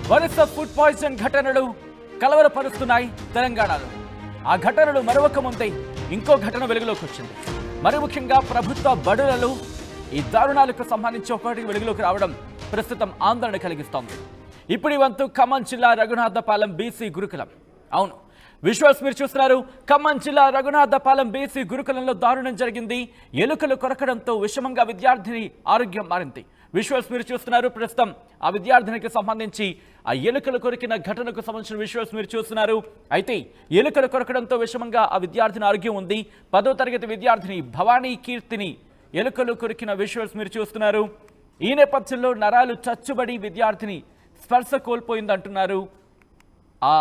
వరుస food poison ఘటనలు కలవరపరుస్తున్నాయి తెలంగాణలో. ఆ ఘటనలు మరొక ముందే ఇంకో ఘటన వెలుగులోకి వచ్చింది. మరి ముఖ్యంగా ప్రభుత్వ బడులలో ఈ దారుణాలకు సంబంధించి ఒకటి వెలుగులోకి రావడం ప్రస్తుతం ఆందోళన కలిగిస్తోంది. ఇప్పుడు ఈ వంతు ఖమ్మం జిల్లా రఘునాథపాలెం బీసీ గురుకులం. అవును, విజువల్స్ మీరు చూస్తున్నారు. ఖమ్మం జిల్లా రఘునాథపాలెం బీసీ గురుకులంలో దారుణం జరిగింది. ఎలుకలు కొరకడంతో విషమంగా విద్యార్థిని ఆరోగ్యం మారింది. విజువల్స్ మీరు చూస్తున్నారు. ప్రస్తుతం ఆ విద్యార్థినికి సంబంధించి ఆ ఎలుకలు కొరికిన ఘటనకు సంబంధించిన విజువల్స్ మీరు చూస్తున్నారు. అయితే ఎలుకలు కొరకడంతో విషమంగా ఆ విద్యార్థిని ఆరోగ్యం ఉంది. 10వ తరగతి విద్యార్థిని భవానీ కీర్తిని ఎలుకలు కొరికిన విజువల్స్ మీరు చూస్తున్నారు. ఈ నేపథ్యంలో నరాలు చచ్చుబడి విద్యార్థిని స్పర్శ కోల్పోయిందంటున్నారు ఆ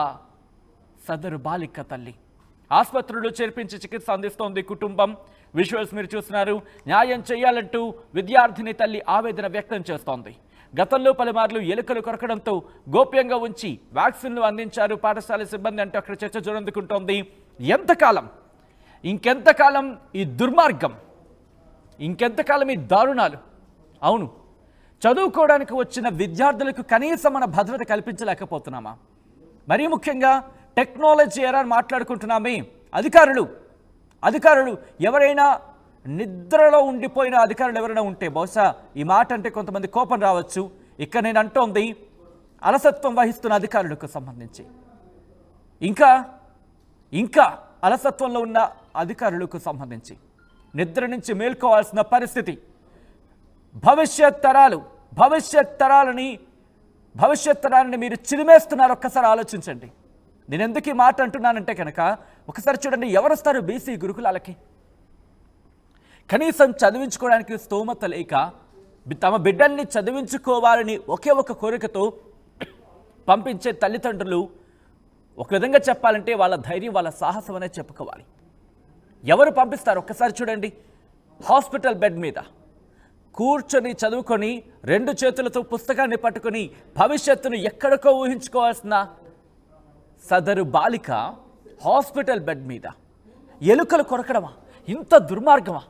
సదరు బాలిక తల్లి. ఆసుపత్రిలో చేర్పించి చికిత్స అందిస్తోంది కుటుంబం. విజువల్స్ మీరు చూస్తున్నారు. న్యాయం చేయాలంటూ విద్యార్థిని తల్లి ఆవేదన వ్యక్తం చేస్తోంది. గతంలో పలుమార్లు ఎలుకలు కొరకడంతో గోప్యంగా ఉంచి వ్యాక్సిన్లు అందించారు పాఠశాల సిబ్బంది అంటూ అక్కడ చర్చ జోరందుకుంటోంది. ఇంకెంతకాలం ఈ దుర్మార్గం, ఇంకెంతకాలం ఈ దారుణాలు? అవును, చదువుకోవడానికి వచ్చిన విద్యార్థులకు కనీసం మన భద్రత కల్పించలేకపోతున్నామా? మరీ ముఖ్యంగా టెక్నాలజీ ఎరా మాట్లాడుకుంటున్నామే. అధికారులు ఎవరైనా నిద్రలో ఉండిపోయిన అధికారులు ఎవరైనా ఉంటే బహుశా ఈ మాట అంటే కొంతమంది కోపం రావచ్చు. ఇక్కడ నేను అంటోంది అలసత్వం వహిస్తున్న అధికారులకు సంబంధించి, ఇంకా అలసత్వంలో ఉన్న అధికారులకు సంబంధించి నిద్ర నుంచి మేల్కోవాల్సిన పరిస్థితి. భవిష్యత్ తరాలని మీరు చిరిమేస్తున్నారు. ఒక్కసారి ఆలోచించండి. నేను ఎందుకు ఈ మాట అంటున్నానంటే కనుక ఒకసారి చూడండి, ఎవరొస్తారు బీసీ గురుకులాలకి? కనీసం చదివించుకోవడానికి స్తోమత లేక తమ బిడ్డల్ని చదివించుకోవాలని ఒకే ఒక కోరికతో పంపించే తల్లిదండ్రులు ఒక విధంగా చెప్పాలంటే వాళ్ళ ధైర్యం, వాళ్ళ సాహసం అనే చెప్పుకోవాలి. ఎవరు పంపిస్తారు? ఒక్కసారి చూడండి. హాస్పిటల్ బెడ్ మీద కూర్చొని చదువుకొని 2 చేతులతో పుస్తకాన్ని పట్టుకొని భవిష్యత్తును ఎక్కడికో ఊహించుకోవాల్సిన సదరు బాలిక హాస్పిటల్ బెడ్ మీద ఎలుకలు కొరకడమా? ఇంత దుర్మార్గమా?